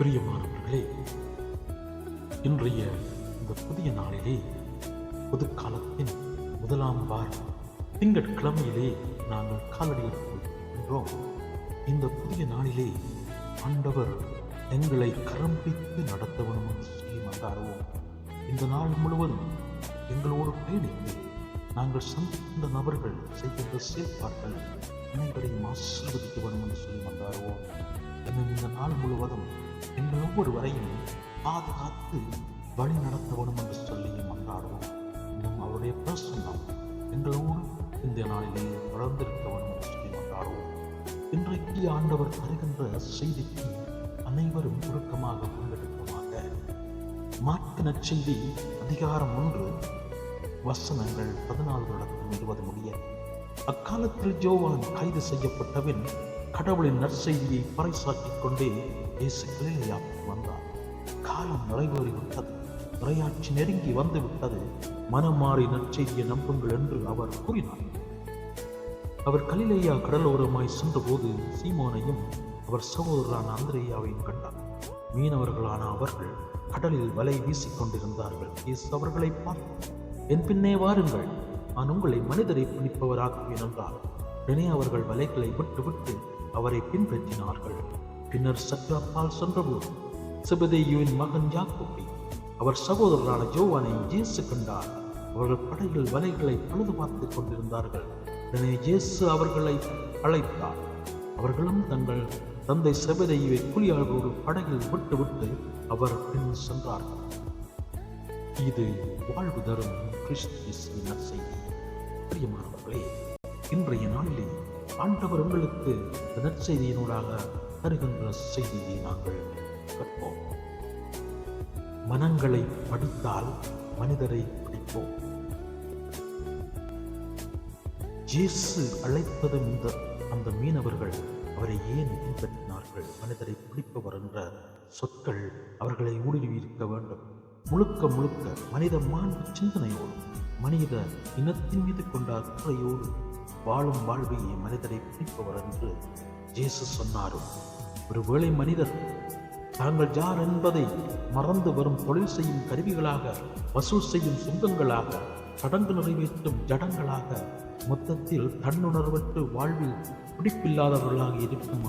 பிரியமானவர்களே, இன்றைய இந்த புதிய நாளிலே பொதுக்காலத்தின் முதலாம் வாரம் திங்கட்கிழமையிலே நாங்கள் காலடி எடுத்துக்கொள்கின்றோம். இந்த புதிய நாளிலே ஆண்டவர் எங்களை கரம் பிடித்து நடத்த வேண்டும் என்று சொல்லி மன்றாடுவோம். இந்த நாள் முழுவதும் எங்களோடு பயணித்து நாங்கள் சந்திக்கின்ற நபர்கள் செய்கின்ற செயல்பாடுகள் அனைவரையும் ஆசீர்வதிக்க வேண்டும் என்று சொல்லி மன்றாடுவோம். இன்னும் இந்த நாள் முழுவதும் எங்கள் ஒவ்வொருவரையும் பாதுகாத்து வழி நடத்த வேண்டும் என்று சொல்லி மன்றாடுவோம். இன்னும் அவருடைய பிரசன்னம் எங்களோடு இந்த நாளிலே வளர்ந்திருக்க வேண்டும் என்று சொல்லி மன்றாடுவோம். இன்றைக்கு ஆண்டவர் தருகின்ற செய்திக்கு அனைவரும் உருக்கமாக பங்கெடுப்போமாக. மார்க்கு நற்செய்தி அதிகாரம் 1 வசனங்கள் 14-20 முடிய. அக்காலத்தில் யோவான் கைது செய்யப்பட்டவன் கடவுளின் நற்செய்தியை பறைசாற்றிக் கொண்டே இயேசு கலிலேயாவுக்கு வந்தார். காலம் நிறைவேறிவிட்டது, இறையாட்சி நெருங்கி வந்து விட்டது, மனம் மாறி நற்செய்தியை நம்புங்கள் என்று அவர் கூறினார். அவர் கலிலேயா கடலோரமாய் சென்றபோது சீமோனையும் அவர் சகோதரரான அந்திரேயாவையும் கண்டார். மீனவர்களான அவர்கள் கடலில் வலை வீசிக் கொண்டிருந்தார்கள். இயேசு அவர்களை பார்த்து, என் பின்னே வாருங்கள், நான் உங்களை மனிதரை பிடிப்பவராக்குவேன் என்றார். உடனே அவர்கள் வலைகளை விட்டு அவரை பின்பற்றினார்கள். பின்னர் சற்று அப்பால் சென்றபோது செபதேயுவின் மகன் யாக்கோபை அவர் சகோதரரான யோவானை இயேசு கண்டார். அவர்கள் படகில் வலைகளை பழுது பார்த்துக் கொண்டிருந்தார்கள். உடனே இயேசு அவர்களை அழைத்தார். அவர்களும் தங்கள் தந்தை செபதேயுவை கூலியாளர்களோடு படகில் விட்டு அவர் பின் சென்றார்கள். இது வாழ்வு தரும் கிறிஸ்து நற்செய்தி. பிரியமானவர்களே, இன்றைய நாளிலே ஆண்டவர் உங்களுக்கு நற்செய்தியினூடாக தருகின்ற செய்தியை நாங்கள் கற்போம். மனங்களை படித்தால் மனிதரை பிடிப்போம். இயேசு அழைத்ததும் அந்த மீனவர்கள் அவரை ஏன் பின்பற்றினார்கள்? மனிதரை பிடிப்பவர் என்ற சொற்கள் அவர்களை ஊடுருவியிருக்க வேண்டும். முழுக்க மனித மாண்பு சிந்தனையோடு, மனித இனத்தின் மீது கொண்ட அக்கறையோடு வாழும் வாழ்வையே மனிதரை பிடிப்பவர் என்று இயேசு சொன்னாரும். ஒருவேளை மனிதர் தாங்கள் யார் என்பதை மறந்து வரும் தொழில் செய்யும் கருவிகளாக, வசூல் செய்யும் சுங்கங்களாக, சடங்கு நிறைவேற்றும் ஜடங்களாக, மொத்தத்தில் தன்னுணர்வற்று வாழ்வில் பிடிப்பில்லாதவர்களாக இருக்கும்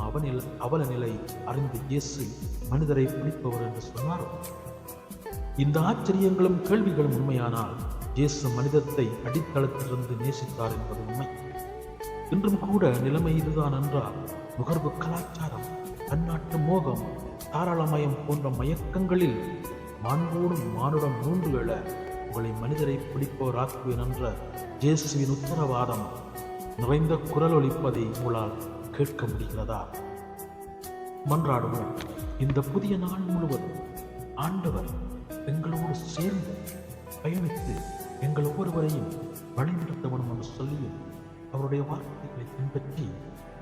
அவல நிலை அறிந்து இயேசு மனிதரை பிடிப்பவர் என்று சொன்னார். இந்த ஆச்சரியங்களும் கேள்விகளும் உண்மையானால் இயேசு மனிதத்தை அடித்தளத்திலிருந்து நேசித்தார் என்பது உண்மை. இன்றும் கூட நிலைமை இதுதான் என்றால், நுகர்வு கலாச்சாரம், பன்னாட்டு மோகம், தாராளமயம் போன்ற மயக்கங்களில் மாண்போடும் மானுடம் மூன்று எழ உங்களை மனிதரை பிடிப்போராக்குவேன் என்ற இயேசுவின் உத்தரவாதம் நிறைந்த குரல் ஒலிப்பதை உங்களால் கேட்க முடிகிறதா? மன்றாடுவோம். இந்த புதிய நாள் முழுவதும் ஆண்டவர் எங்களோடு சேர்ந்து பயணித்து எங்கள் ஒவ்வொருவரையும் வழிநடத்த வேண்டும் என்று சொல்லியும் அவருடைய வார்த்தைகளை பின்பற்றி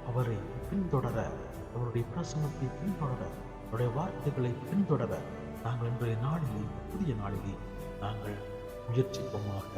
அவரை பின்தொடர, அவருடைய பிரசன்னத்தை பின்தொடர, அவருடைய வார்த்தைகளை பின்தொடர நாங்கள் இன்றைய நாளிலே, புதிய நாளிலே நாங்கள் முயற்சிப்போமாக.